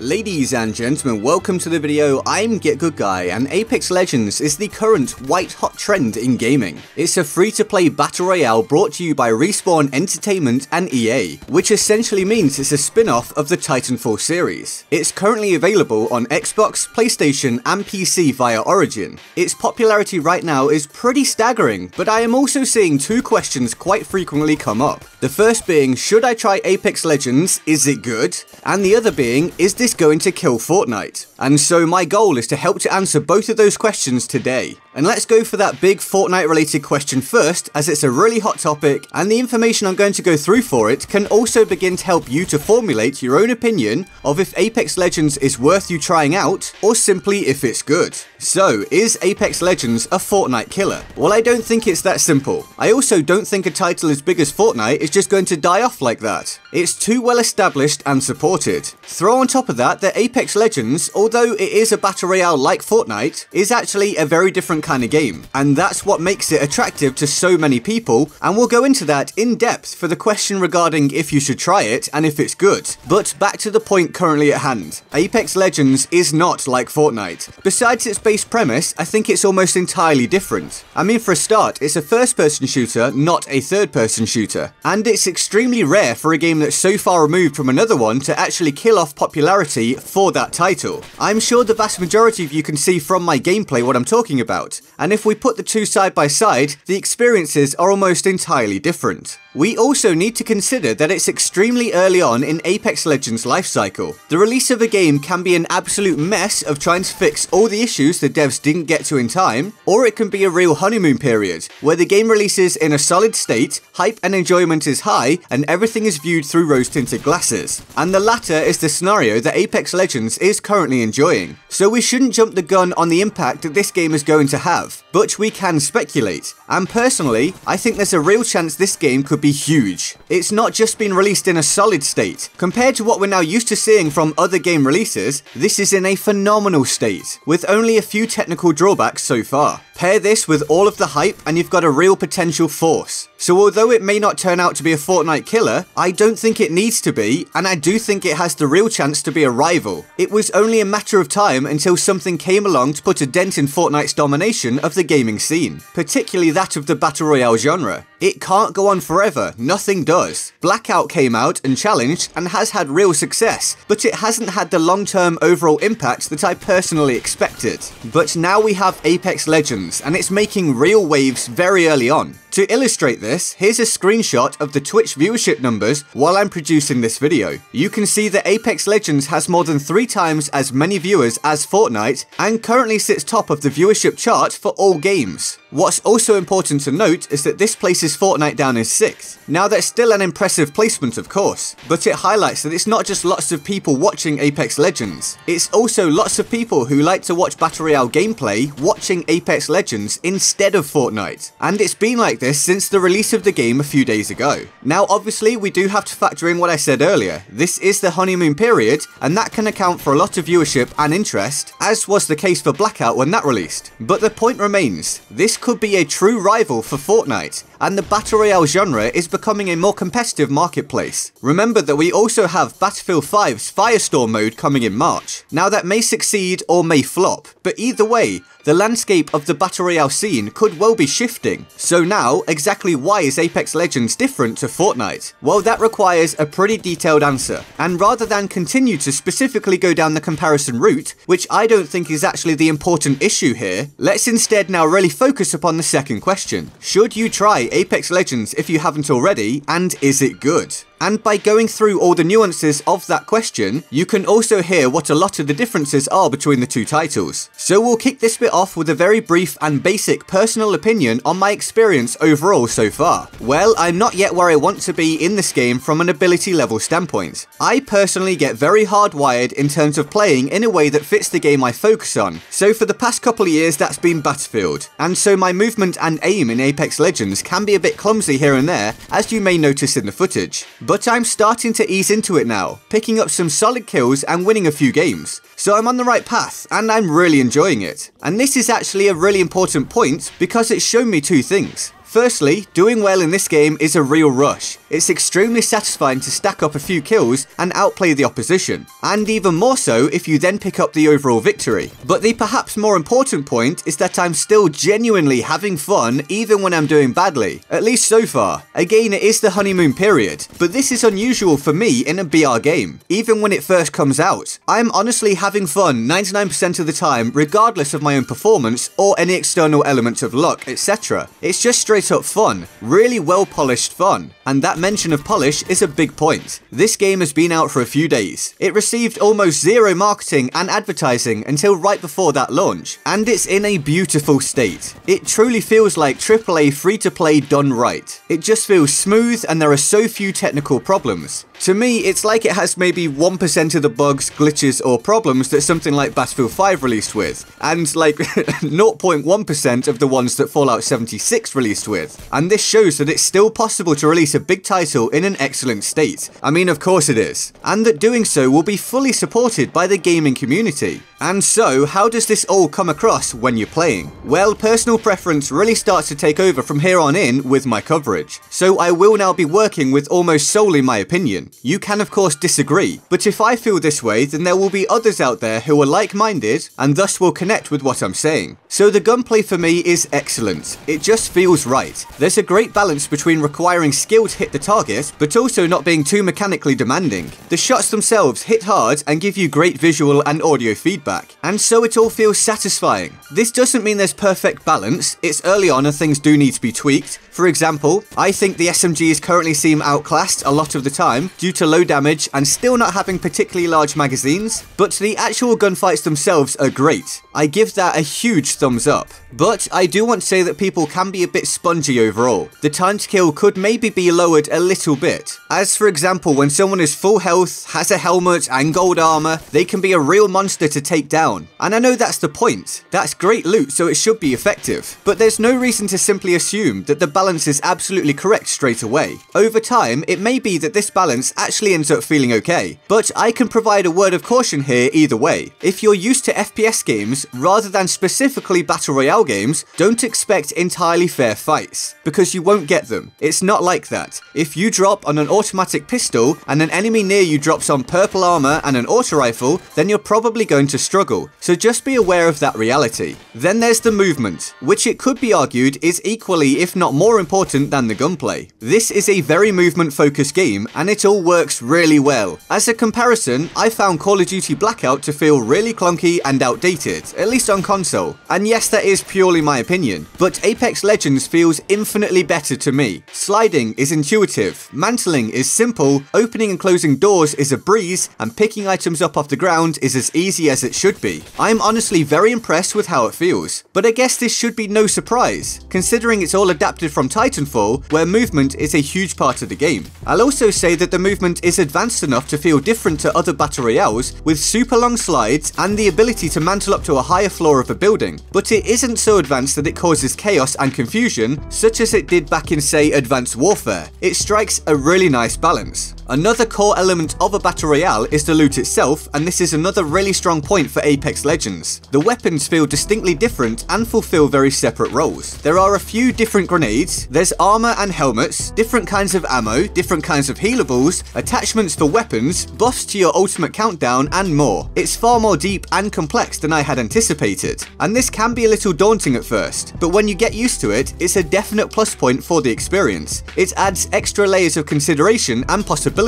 Ladies and gentlemen, welcome to the video. I'm GetGoodGuy, and Apex Legends is the current white-hot trend in gaming. It's a free-to-play Battle Royale brought to you by Respawn Entertainment and EA, which essentially means it's a spin-off of the Titanfall series. It's currently available on Xbox, PlayStation, and PC via Origin. Its popularity right now is pretty staggering, but I am also seeing two questions quite frequently come up. The first being, should I try Apex Legends? Is it good? And the other being, is this going to kill Fortnite? And so my goal is to help to answer both of those questions today. And let's go for that big Fortnite related question first, as it's a really hot topic, and the information I'm going to go through for it can also begin to help you to formulate your own opinion of if Apex Legends is worth you trying out, or simply if it's good. So, is Apex Legends a Fortnite killer? Well, I don't think it's that simple. I also don't think a title as big as Fortnite is just going to die off like that. It's too well established and supported. Throw on top of that Apex Legends, although it is a battle royale like Fortnite, is actually a very different kind of game, and that's what makes it attractive to so many people, and we'll go into that in depth for the question regarding if you should try it and if it's good. But back to the point currently at hand. Apex Legends is not like Fortnite. Besides its base premise, I think it's almost entirely different. I mean, for a start, it's a first-person shooter, not a third-person shooter, and it's extremely rare for a game that's so far removed from another one to actually kill off popularity for that title. I'm sure the vast majority of you can see from my gameplay what I'm talking about, and if we put the two side by side, the experiences are almost entirely different. We also need to consider that it's extremely early on in Apex Legends' lifecycle. The release of a game can be an absolute mess of trying to fix all the issues the devs didn't get to in time, or it can be a real honeymoon period, where the game releases in a solid state, hype and enjoyment is high, and everything is viewed through rose-tinted glasses. And the latter is the scenario that Apex Legends is currently enjoying. So we shouldn't jump the gun on the impact that this game is going to have, but we can speculate. And personally, I think there's a real chance this game could be huge. It's not just been released in a solid state. Compared to what we're now used to seeing from other game releases, this is in a phenomenal state, with only a few technical drawbacks so far. Pair this with all of the hype and you've got a real potential force. So although it may not turn out to be a Fortnite killer, I don't think it needs to be, and I do think it has the real chance to be a rival. It was only a matter of time until something came along to put a dent in Fortnite's domination of the gaming scene, particularly that of the Battle Royale genre. It can't go on forever, nothing does. Blackout came out and challenged and has had real success, but it hasn't had the long-term overall impact that I personally expected. But now we have Apex Legends, and it's making real waves very early on. To illustrate this, here's a screenshot of the Twitch viewership numbers while I'm producing this video. You can see that Apex Legends has more than 3 times as many viewers as Fortnite, and currently sits top of the viewership chart for all games. What's also important to note is that this places Fortnite down as 6th. Now that's still an impressive placement of course, but it highlights that it's not just lots of people watching Apex Legends, it's also lots of people who like to watch Battle Royale gameplay watching Apex Legends instead of Fortnite. And it's been like this since the release of the game a few days ago. Now obviously we do have to factor in what I said earlier. This is the honeymoon period, and that can account for a lot of viewership and interest, as was the case for Blackout when that released. But the point remains, this could be a true rival for Fortnite, and the Battle Royale genre is becoming a more competitive marketplace. Remember that we also have Battlefield 5's Firestorm mode coming in March. Now that may succeed or may flop, but either way, the landscape of the Battle Royale scene could well be shifting. So now, exactly why is Apex Legends different to Fortnite? Well, that requires a pretty detailed answer, and rather than continue to specifically go down the comparison route, which I don't think is actually the important issue here, let's instead now really focus upon the second question. Should you try Apex Legends if you haven't already, and is it good? And by going through all the nuances of that question, you can also hear what a lot of the differences are between the two titles. So we'll kick this bit off with a very brief and basic personal opinion on my experience overall so far. Well, I'm not yet where I want to be in this game from an ability level standpoint. I personally get very hardwired in terms of playing in a way that fits the game I focus on. So for the past couple of years that's been Battlefield, and so my movement and aim in Apex Legends can be a bit clumsy here and there, as you may notice in the footage. But I'm starting to ease into it now, picking up some solid kills and winning a few games. So I'm on the right path, and I'm really enjoying it. And this is actually a really important point because it's shown me two things. Firstly, doing well in this game is a real rush. It's extremely satisfying to stack up a few kills and outplay the opposition, and even more so if you then pick up the overall victory. But the perhaps more important point is that I'm still genuinely having fun even when I'm doing badly, at least so far. Again, it is the honeymoon period, but this is unusual for me in a BR game. Even when it first comes out, I'm honestly having fun 99% of the time regardless of my own performance or any external elements of luck, etc. It's just straight up fun, really well polished fun, and that mention of polish is a big point. This game has been out for a few days. It received almost zero marketing and advertising until right before that launch, and it's in a beautiful state. It truly feels like AAA free-to-play done right. It just feels smooth and there are so few technical problems. To me, it's like it has maybe 1% of the bugs, glitches, or problems that something like Battlefield 5 released with, and like 0.1% of the ones that Fallout 76 released with. And this shows that it's still possible to release a big title in an excellent state. I mean, of course it is. And that doing so will be fully supported by the gaming community. And so, how does this all come across when you're playing? Well, personal preference really starts to take over from here on in with my coverage. So I will now be working with almost solely my opinion. You can of course disagree, but if I feel this way, then there will be others out there who are like-minded and thus will connect with what I'm saying. So the gunplay for me is excellent. It just feels right. There's a great balance between requiring skill to hit the target, but also not being too mechanically demanding. The shots themselves hit hard and give you great visual and audio feedback, and so it all feels satisfying. This doesn't mean there's perfect balance. It's early on and things do need to be tweaked. For example, I think the SMGs currently seem outclassed a lot of the time due to low damage and still not having particularly large magazines, but the actual gunfights themselves are great. I give that a huge thumbs up. But I do want to say that people can be a bit spongy overall. The time to kill could maybe be lowered a little bit. As for example, when someone is full health, has a helmet and gold armor, they can be a real monster to take down. And I know that's the point. That's great loot, so it should be effective. But there's no reason to simply assume that the balance is absolutely correct straight away. Over time, it may be that this balance actually ends up feeling okay. But I can provide a word of caution here either way. If you're used to FPS games, rather than specifically Battle Royale games, don't expect entirely fair fights, because you won't get them. It's not like that. If you drop on an automatic pistol and an enemy near you drops on purple armor and an auto rifle, then you're probably going to struggle, so just be aware of that reality. Then there's the movement, which it could be argued is equally if not more important than the gunplay. This is a very movement focused game and it all works really well. As a comparison, I found Call of Duty Blackout to feel really clunky and outdated, at least on console. And yes, that is purely my opinion, but Apex Legends feels infinitely better to me. Sliding is intuitive, mantling is simple, opening and closing doors is a breeze, and picking items up off the ground is as easy as it should be. I'm honestly very impressed with how it feels, but I guess this should be no surprise, considering it's all adapted from Titanfall, where movement is a huge part of the game. I'll also say that the movement is advanced enough to feel different to other Battle Royales, with super long slides and the ability to mantle up to a higher floor of a building, but it isn't so advanced that it causes chaos and confusion, such as it did back in, say, Advanced Warfare. It strikes a really nice balance. Another core element of a Battle Royale is the loot itself, and this is another really strong point for Apex Legends. The weapons feel distinctly different and fulfill very separate roles. There are a few different grenades, there's armor and helmets, different kinds of ammo, different kinds of healables, attachments for weapons, buffs to your ultimate countdown, and more. It's far more deep and complex than I had anticipated, and this can be a little daunting at first, but when you get used to it, it's a definite plus point for the experience. It adds extra layers of consideration and possibilities,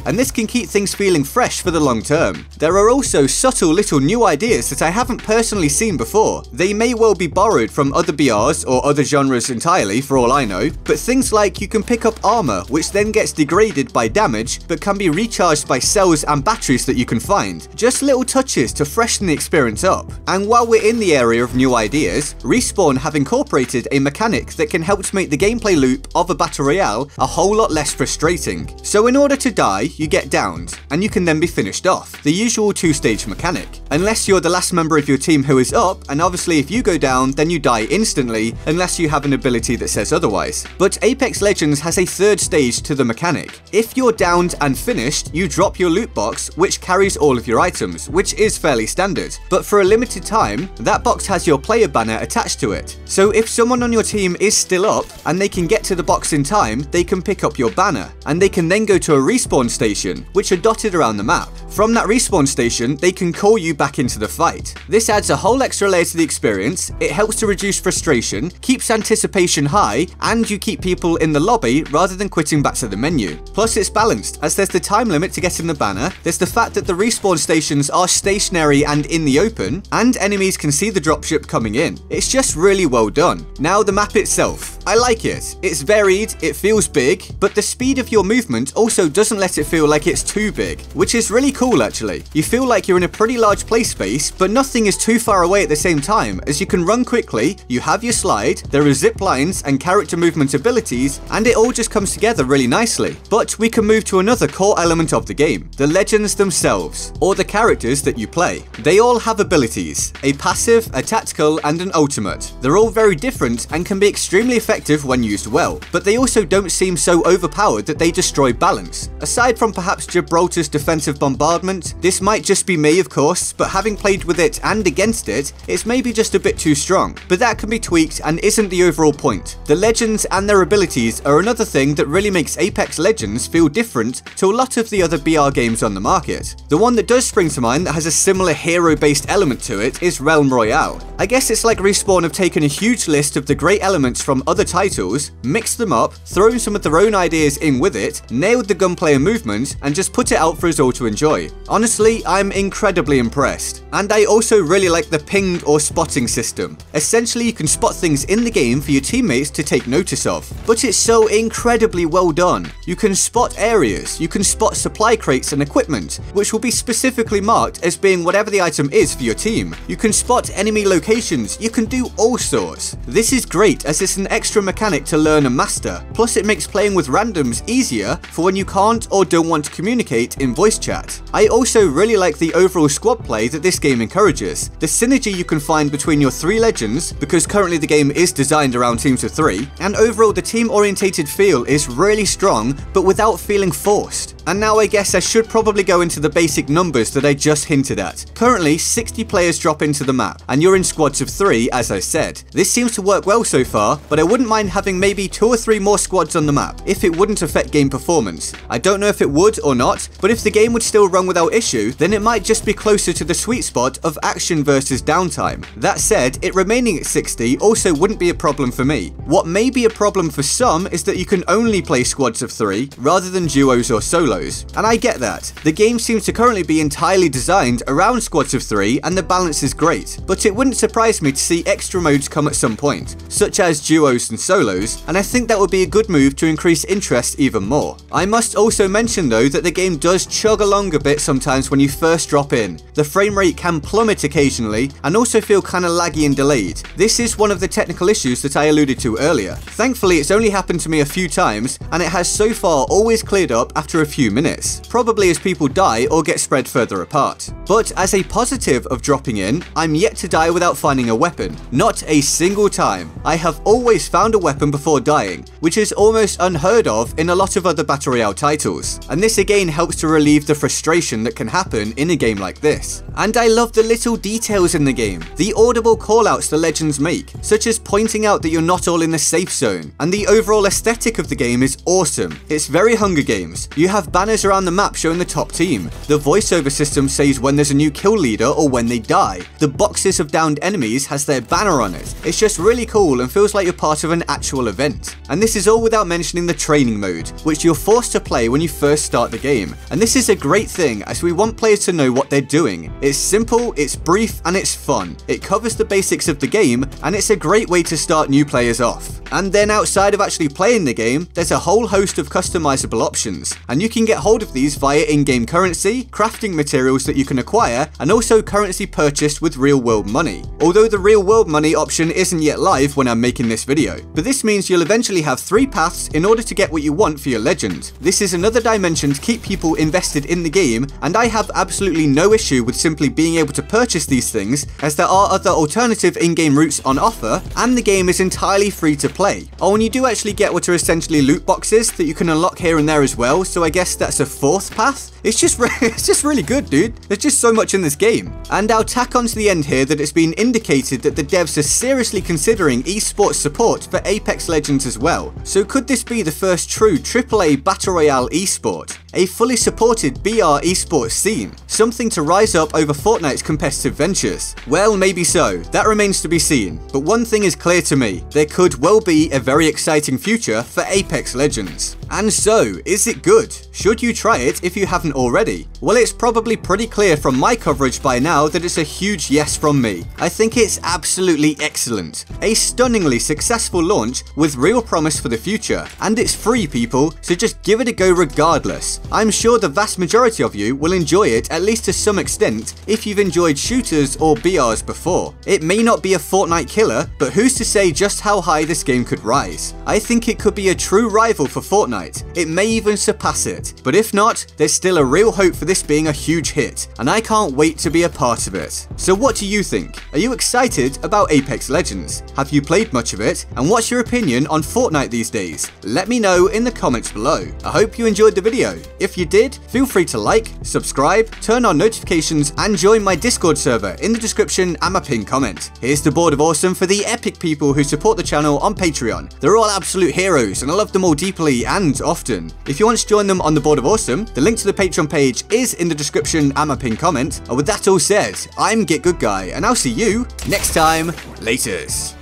and this can keep things feeling fresh for the long term. There are also subtle little new ideas that I haven't personally seen before. They may well be borrowed from other BRs or other genres entirely for all I know, but things like you can pick up armor which then gets degraded by damage but can be recharged by cells and batteries that you can find. Just little touches to freshen the experience up. And while we're in the area of new ideas, Respawn have incorporated a mechanic that can help to make the gameplay loop of a Battle Royale a whole lot less frustrating. So in order to die, you get downed, and you can then be finished off. The usual two-stage mechanic. Unless you're the last member of your team who is up, and obviously if you go down, then you die instantly, unless you have an ability that says otherwise. But Apex Legends has a third stage to the mechanic. If you're downed and finished, you drop your loot box, which carries all of your items, which is fairly standard. But for a limited time, that box has your player banner attached to it. So if someone on your team is still up and they can get to the box in time, they can pick up your banner, and they can then go to a respawn station, which are dotted around the map. From that respawn station, they can call you back into the fight. This adds a whole extra layer to the experience, it helps to reduce frustration, keeps anticipation high, and you keep people in the lobby rather than quitting back to the menu. Plus it's balanced, as there's the time limit to getting the banner, there's the fact that the respawn stations are stationary and in the open, and enemies can see the dropship coming in. It's just really well done. Now the map itself, I like it. It's varied, it feels big, but the speed of your movement also doesn't let it feel like it's too big, which is really cool actually. You feel like you're in a pretty large play space, but nothing is too far away at the same time, as you can run quickly, you have your slide, there are zip lines and character movement abilities, and it all just comes together really nicely. But we can move to another core element of the game, the legends themselves, or the characters that you play. They all have abilities, a passive, a tactical, and an ultimate. They're all very different and can be extremely effective when used well, but they also don't seem so overpowered that they destroy balance. Aside from perhaps Gibraltar's defensive bombardment, this might just be me of course, but having played with it and against it, it's maybe just a bit too strong, but that can be tweaked and isn't the overall point. The legends and their abilities are another thing that really makes Apex Legends feel different to a lot of the other BR games on the market. The one that does spring to mind that has a similar hero-based element to it is Realm Royale. I guess it's like Respawn have taken a huge list of the great elements from other titles, mixed them up, thrown some of their own ideas in with it, nailed the gunplay and movement, and just put it out for us all to enjoy. Honestly, I'm incredibly impressed. And I also really like the ping or spotting system. Essentially, you can spot things in the game for your teammates to take notice of, but it's so incredibly well done. You can spot areas, you can spot supply crates and equipment, which will be specifically marked as being whatever the item is for your team. You can spot enemy locations, you can do all sorts. This is great as it's an extra mechanic to learn and master, plus it makes playing with randoms easier for when you can't or don't want to communicate in voice chat. I also really like the overall squad play that this game encourages. The synergy you can find between your three legends, because currently the game is designed around teams of three, and overall the team-orientated feel is really strong, but without feeling forced. And now I guess I should probably go into the basic numbers that I just hinted at. Currently, 60 players drop into the map, and you're in squads of 3, as I said. This seems to work well so far, but I wouldn't mind having maybe 2 or 3 more squads on the map, if it wouldn't affect game performance. I don't know if it would or not, but if the game would still run without issue, then it might just be closer to the sweet spot of action versus downtime. That said, it remaining at 60 also wouldn't be a problem for me. What may be a problem for some is that you can only play squads of 3, rather than duos or solos. And I get that. The game seems to currently be entirely designed around squads of 3 and the balance is great, but it wouldn't surprise me to see extra modes come at some point, such as duos and solos, and I think that would be a good move to increase interest even more. I must also mention though that the game does chug along a bit sometimes when you first drop in. The frame rate can plummet occasionally and also feel kinda laggy and delayed. This is one of the technical issues that I alluded to earlier. Thankfully it's only happened to me a few times and it has so far always cleared up after a few minutes, probably as people die or get spread further apart. But as a positive of dropping in, I'm yet to die without finding a weapon. Not a single time. I have always found a weapon before dying, which is almost unheard of in a lot of other Battle Royale titles, and this again helps to relieve the frustration that can happen in a game like this. And I love the little details in the game, the audible callouts the legends make, such as pointing out that you're not all in the safe zone, and the overall aesthetic of the game is awesome. It's very Hunger Games. You have banners around the map showing the top team. The voiceover system says when there's a new kill leader or when they die. The boxes of downed enemies has their banner on it. It's just really cool and feels like you're part of an actual event. And this is all without mentioning the training mode, which you're forced to play when you first start the game. And this is a great thing as we want players to know what they're doing. It's simple, it's brief, and it's fun. It covers the basics of the game, and it's a great way to start new players off. And then outside of actually playing the game, there's a whole host of customizable options, and you can get hold of these via in-game currency, crafting materials that you can acquire, and also currency purchased with real-world money. Although the real-world money option isn't yet live when I'm making this video, but this means you'll eventually have 3 paths in order to get what you want for your legend. This is another dimension to keep people invested in the game, and I have absolutely no issue with simply being being able to purchase these things, as there are other alternative in-game routes on offer, and the game is entirely free to play. Oh, and you do actually get what are essentially loot boxes that you can unlock here and there as well, so I guess that's a fourth path. It's just really good, dude. There's just so much in this game. And I'll tack on to the end here that it's been indicated that the devs are seriously considering esports support for Apex Legends as well. So could this be the first true AAA Battle Royale esport? A fully supported BR esports scene? Something to rise up over Fortnite's competitive ventures? Well, maybe so. That remains to be seen. But one thing is clear to me. There could well be a very exciting future for Apex Legends. And so, is it good? Should you try it if you haven't already? Well, it's probably pretty clear from my coverage by now that it's a huge yes from me. I think it's absolutely excellent. A stunningly successful launch with real promise for the future. And it's free, people, so just give it a go regardless. I'm sure the vast majority of you will enjoy it at least to some extent if you've enjoyed shooters or BRs before. It may not be a Fortnite killer, but who's to say just how high this game could rise? I think it could be a true rival for Fortnite. It may even surpass it, but if not, there's still a real hope for this being a huge hit, and I can't wait to be a part of it. So what do you think? Are you excited about Apex Legends? Have you played much of it? And what's your opinion on Fortnite these days? Let me know in the comments below. I hope you enjoyed the video. If you did, feel free to like, subscribe, turn on notifications, and join my Discord server in the description and my pinned comment. Here's the board of awesome for the epic people who support the channel on Patreon. They're all absolute heroes, and I love them all deeply and often. If you want to join them on the board of awesome, the link to the Patreon page is in the description and my pinned comment. And with that all said, I'm GetGoodGuy, and I'll see you next time. Laters.